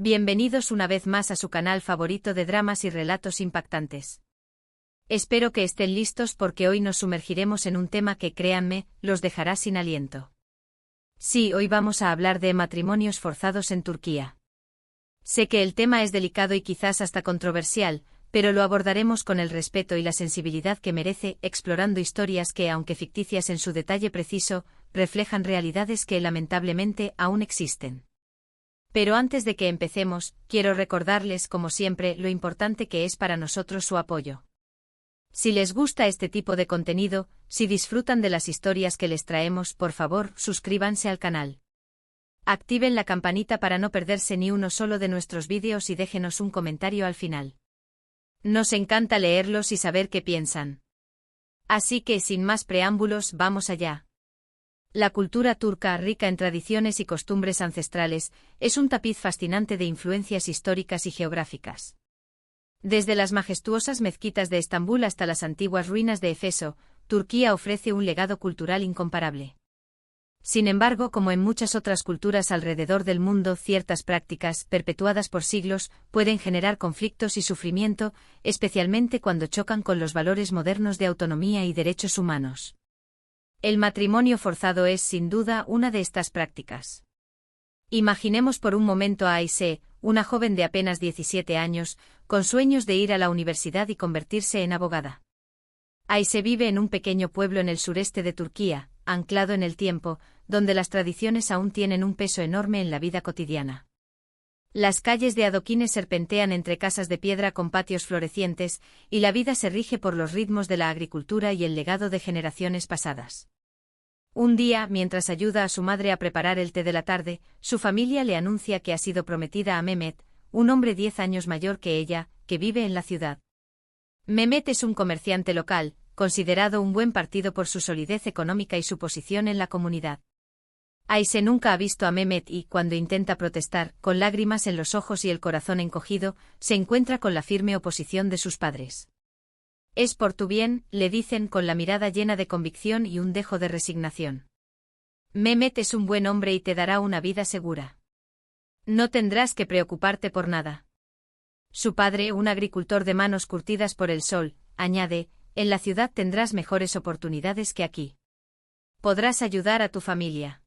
Bienvenidos una vez más a su canal favorito de dramas y relatos impactantes. Espero que estén listos porque hoy nos sumergiremos en un tema que, créanme, los dejará sin aliento. Sí, hoy vamos a hablar de matrimonios forzados en Turquía. Sé que el tema es delicado y quizás hasta controversial, pero lo abordaremos con el respeto y la sensibilidad que merece, explorando historias que, aunque ficticias en su detalle preciso, reflejan realidades que lamentablemente aún existen. Pero antes de que empecemos, quiero recordarles, como siempre, lo importante que es para nosotros su apoyo. Si les gusta este tipo de contenido, si disfrutan de las historias que les traemos, por favor, suscríbanse al canal. Activen la campanita para no perderse ni uno solo de nuestros vídeos y déjenos un comentario al final. Nos encanta leerlos y saber qué piensan. Así que, sin más preámbulos, vamos allá. La cultura turca, rica en tradiciones y costumbres ancestrales, es un tapiz fascinante de influencias históricas y geográficas. Desde las majestuosas mezquitas de Estambul hasta las antiguas ruinas de Éfeso, Turquía ofrece un legado cultural incomparable. Sin embargo, como en muchas otras culturas alrededor del mundo, ciertas prácticas, perpetuadas por siglos, pueden generar conflictos y sufrimiento, especialmente cuando chocan con los valores modernos de autonomía y derechos humanos. El matrimonio forzado es, sin duda, una de estas prácticas. Imaginemos por un momento a Ayse, una joven de apenas 17 años, con sueños de ir a la universidad y convertirse en abogada. Ayse vive en un pequeño pueblo en el sureste de Turquía, anclado en el tiempo, donde las tradiciones aún tienen un peso enorme en la vida cotidiana. Las calles de adoquines serpentean entre casas de piedra con patios florecientes, y la vida se rige por los ritmos de la agricultura y el legado de generaciones pasadas. Un día, mientras ayuda a su madre a preparar el té de la tarde, su familia le anuncia que ha sido prometida a Mehmet, un hombre 10 años mayor que ella, que vive en la ciudad. Mehmet es un comerciante local, considerado un buen partido por su solidez económica y su posición en la comunidad. Ayse nunca ha visto a Mehmet y, cuando intenta protestar, con lágrimas en los ojos y el corazón encogido, se encuentra con la firme oposición de sus padres. Es por tu bien, le dicen con la mirada llena de convicción y un dejo de resignación. Mehmet es un buen hombre y te dará una vida segura. No tendrás que preocuparte por nada. Su padre, un agricultor de manos curtidas por el sol, añade, en la ciudad tendrás mejores oportunidades que aquí. Podrás ayudar a tu familia.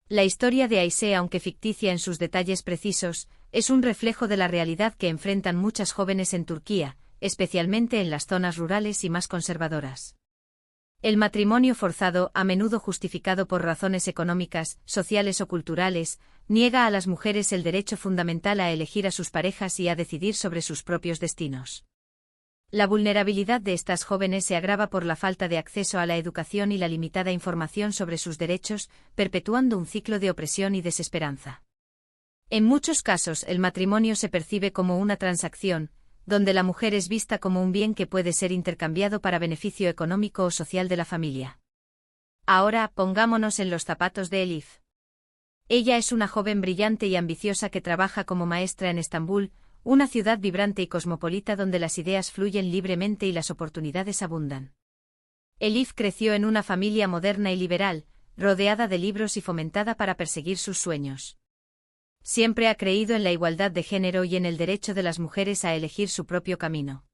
La historia de Ayse, aunque ficticia en sus detalles precisos, es un reflejo de la realidad que enfrentan muchas jóvenes en Turquía, especialmente en las zonas rurales y más conservadoras. El matrimonio forzado, a menudo justificado por razones económicas, sociales o culturales, niega a las mujeres el derecho fundamental a elegir a sus parejas y a decidir sobre sus propios destinos. La vulnerabilidad de estas jóvenes se agrava por la falta de acceso a la educación y la limitada información sobre sus derechos, perpetuando un ciclo de opresión y desesperanza. En muchos casos, el matrimonio se percibe como una transacción, donde la mujer es vista como un bien que puede ser intercambiado para beneficio económico o social de la familia. Ahora, pongámonos en los zapatos de Elif. Ella es una joven brillante y ambiciosa que trabaja como maestra en Estambul, una ciudad vibrante y cosmopolita donde las ideas fluyen libremente y las oportunidades abundan. Elif creció en una familia moderna y liberal, rodeada de libros y fomentada para perseguir sus sueños. Siempre ha creído en la igualdad de género y en el derecho de las mujeres a elegir su propio camino.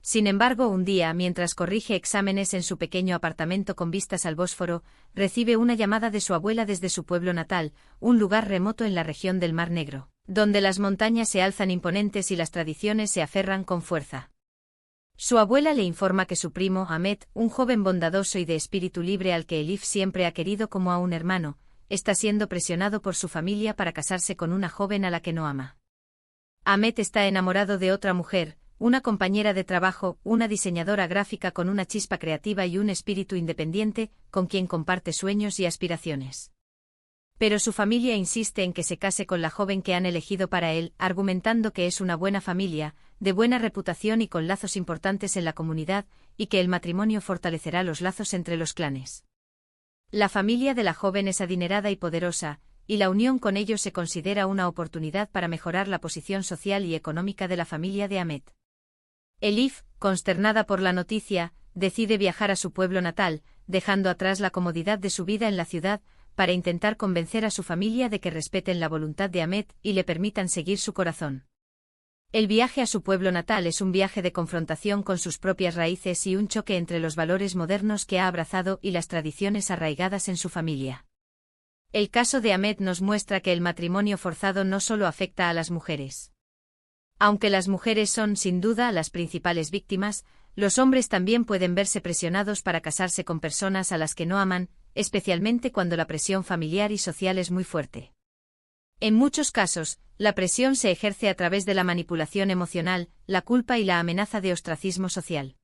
Sin embargo, un día, mientras corrige exámenes en su pequeño apartamento con vistas al Bósforo, recibe una llamada de su abuela desde su pueblo natal, un lugar remoto en la región del Mar Negro, donde las montañas se alzan imponentes y las tradiciones se aferran con fuerza. Su abuela le informa que su primo, Ahmet, un joven bondadoso y de espíritu libre al que Elif siempre ha querido como a un hermano, está siendo presionado por su familia para casarse con una joven a la que no ama. Ahmet está enamorado de otra mujer, una compañera de trabajo, una diseñadora gráfica con una chispa creativa y un espíritu independiente, con quien comparte sueños y aspiraciones. Pero su familia insiste en que se case con la joven que han elegido para él, argumentando que es una buena familia, de buena reputación y con lazos importantes en la comunidad, y que el matrimonio fortalecerá los lazos entre los clanes. La familia de la joven es adinerada y poderosa, y la unión con ellos se considera una oportunidad para mejorar la posición social y económica de la familia de Ahmet. Elif, consternada por la noticia, decide viajar a su pueblo natal, dejando atrás la comodidad de su vida en la ciudad, para intentar convencer a su familia de que respeten la voluntad de Ahmed y le permitan seguir su corazón. El viaje a su pueblo natal es un viaje de confrontación con sus propias raíces y un choque entre los valores modernos que ha abrazado y las tradiciones arraigadas en su familia. El caso de Ahmed nos muestra que el matrimonio forzado no solo afecta a las mujeres. Aunque las mujeres son, sin duda, las principales víctimas, los hombres también pueden verse presionados para casarse con personas a las que no aman, especialmente cuando la presión familiar y social es muy fuerte. En muchos casos, la presión se ejerce a través de la manipulación emocional, la culpa y la amenaza de ostracismo social.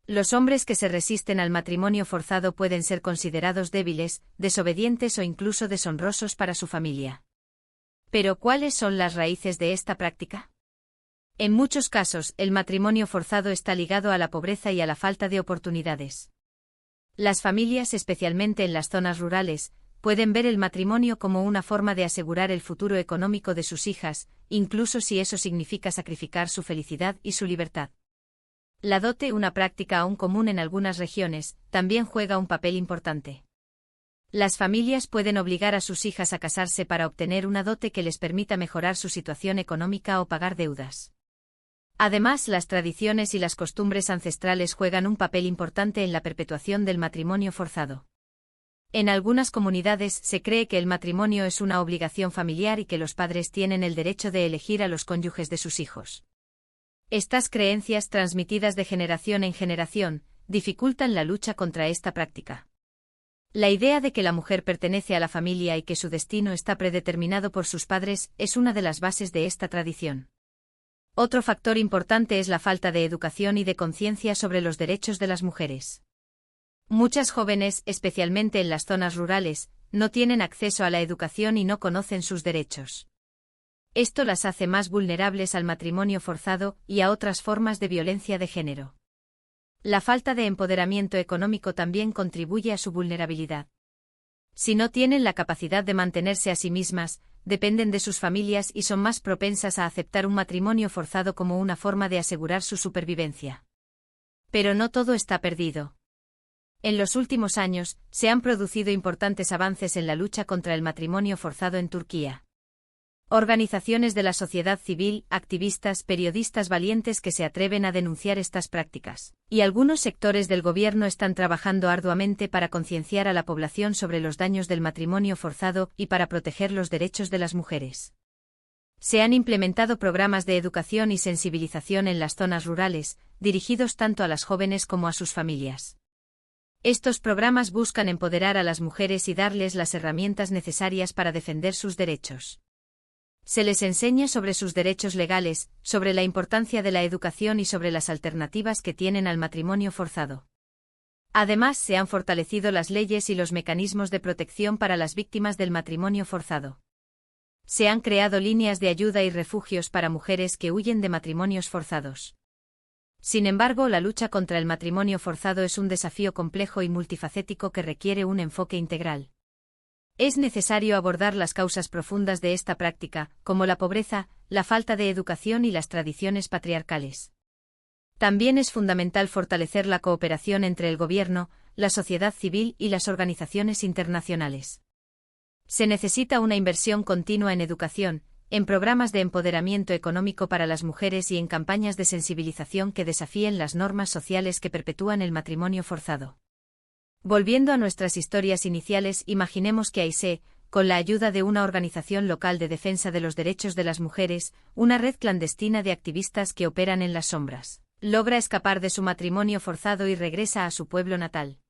Los hombres que se resisten al matrimonio forzado pueden ser considerados débiles, desobedientes o incluso deshonrosos para su familia. Pero ¿cuáles son las raíces de esta práctica? En muchos casos, el matrimonio forzado está ligado a la pobreza y a la falta de oportunidades. Las familias, especialmente en las zonas rurales, pueden ver el matrimonio como una forma de asegurar el futuro económico de sus hijas, incluso si eso significa sacrificar su felicidad y su libertad. La dote, una práctica aún común en algunas regiones, también juega un papel importante. Las familias pueden obligar a sus hijas a casarse para obtener una dote que les permita mejorar su situación económica o pagar deudas. Además, las tradiciones y las costumbres ancestrales juegan un papel importante en la perpetuación del matrimonio forzado. En algunas comunidades se cree que el matrimonio es una obligación familiar y que los padres tienen el derecho de elegir a los cónyuges de sus hijos. Estas creencias, transmitidas de generación en generación, dificultan la lucha contra esta práctica. La idea de que la mujer pertenece a la familia y que su destino está predeterminado por sus padres es una de las bases de esta tradición. Otro factor importante es la falta de educación y de conciencia sobre los derechos de las mujeres. Muchas jóvenes, especialmente en las zonas rurales, no tienen acceso a la educación y no conocen sus derechos. Esto las hace más vulnerables al matrimonio forzado y a otras formas de violencia de género. La falta de empoderamiento económico también contribuye a su vulnerabilidad. Si no tienen la capacidad de mantenerse a sí mismas, dependen de sus familias y son más propensas a aceptar un matrimonio forzado como una forma de asegurar su supervivencia. Pero no todo está perdido. En los últimos años, se han producido importantes avances en la lucha contra el matrimonio forzado en Turquía. Organizaciones de la sociedad civil, activistas, periodistas valientes que se atreven a denunciar estas prácticas, y algunos sectores del gobierno están trabajando arduamente para concienciar a la población sobre los daños del matrimonio forzado y para proteger los derechos de las mujeres. Se han implementado programas de educación y sensibilización en las zonas rurales, dirigidos tanto a las jóvenes como a sus familias. Estos programas buscan empoderar a las mujeres y darles las herramientas necesarias para defender sus derechos. Se les enseña sobre sus derechos legales, sobre la importancia de la educación y sobre las alternativas que tienen al matrimonio forzado. Además, se han fortalecido las leyes y los mecanismos de protección para las víctimas del matrimonio forzado. Se han creado líneas de ayuda y refugios para mujeres que huyen de matrimonios forzados. Sin embargo, la lucha contra el matrimonio forzado es un desafío complejo y multifacético que requiere un enfoque integral. Es necesario abordar las causas profundas de esta práctica, como la pobreza, la falta de educación y las tradiciones patriarcales. También es fundamental fortalecer la cooperación entre el gobierno, la sociedad civil y las organizaciones internacionales. Se necesita una inversión continua en educación, en programas de empoderamiento económico para las mujeres y en campañas de sensibilización que desafíen las normas sociales que perpetúan el matrimonio forzado. Volviendo a nuestras historias iniciales, imaginemos que Aisé, con la ayuda de una organización local de defensa de los derechos de las mujeres, una red clandestina de activistas que operan en las sombras, logra escapar de su matrimonio forzado y regresa a su pueblo natal.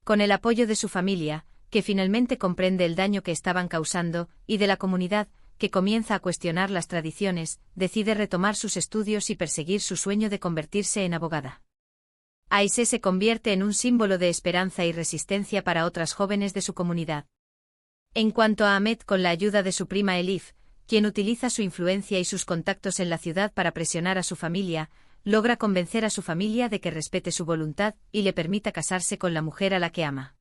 Con el apoyo de su familia, que finalmente comprende el daño que estaban causando, y de la comunidad, que comienza a cuestionar las tradiciones, decide retomar sus estudios y perseguir su sueño de convertirse en abogada. Aisé se convierte en un símbolo de esperanza y resistencia para otras jóvenes de su comunidad. En cuanto a Ahmed, con la ayuda de su prima Elif, quien utiliza su influencia y sus contactos en la ciudad para presionar a su familia, logra convencer a su familia de que respete su voluntad y le permita casarse con la mujer a la que ama.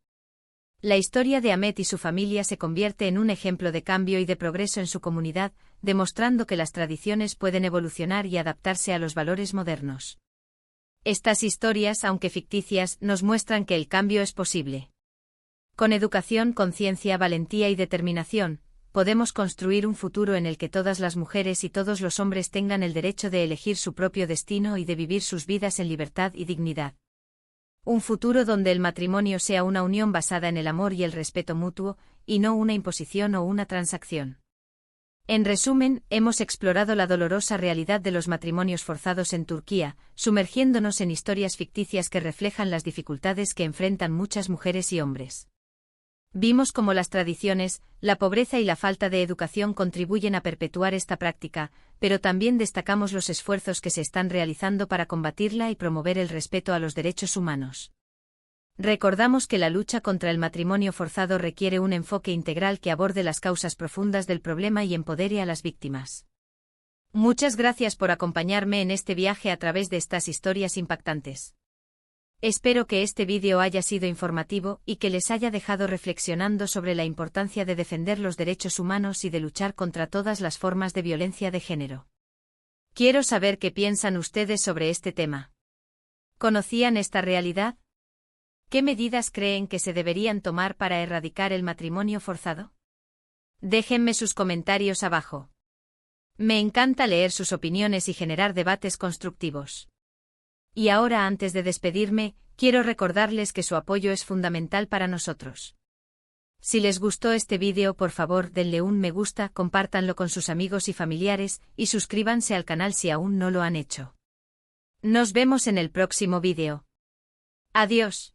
La historia de Ahmed y su familia se convierte en un ejemplo de cambio y de progreso en su comunidad, demostrando que las tradiciones pueden evolucionar y adaptarse a los valores modernos. Estas historias, aunque ficticias, nos muestran que el cambio es posible. Con educación, conciencia, valentía y determinación, podemos construir un futuro en el que todas las mujeres y todos los hombres tengan el derecho de elegir su propio destino y de vivir sus vidas en libertad y dignidad. Un futuro donde el matrimonio sea una unión basada en el amor y el respeto mutuo, y no una imposición o una transacción. En resumen, hemos explorado la dolorosa realidad de los matrimonios forzados en Turquía, sumergiéndonos en historias ficticias que reflejan las dificultades que enfrentan muchas mujeres y hombres. Vimos cómo las tradiciones, la pobreza y la falta de educación contribuyen a perpetuar esta práctica, pero también destacamos los esfuerzos que se están realizando para combatirla y promover el respeto a los derechos humanos. Recordamos que la lucha contra el matrimonio forzado requiere un enfoque integral que aborde las causas profundas del problema y empodere a las víctimas. Muchas gracias por acompañarme en este viaje a través de estas historias impactantes. Espero que este vídeo haya sido informativo y que les haya dejado reflexionando sobre la importancia de defender los derechos humanos y de luchar contra todas las formas de violencia de género. Quiero saber qué piensan ustedes sobre este tema. ¿Conocían esta realidad? ¿Qué medidas creen que se deberían tomar para erradicar el matrimonio forzado? Déjenme sus comentarios abajo. Me encanta leer sus opiniones y generar debates constructivos. Y ahora, antes de despedirme, quiero recordarles que su apoyo es fundamental para nosotros. Si les gustó este vídeo, por favor denle un me gusta, compártanlo con sus amigos y familiares, y suscríbanse al canal si aún no lo han hecho. Nos vemos en el próximo vídeo. Adiós.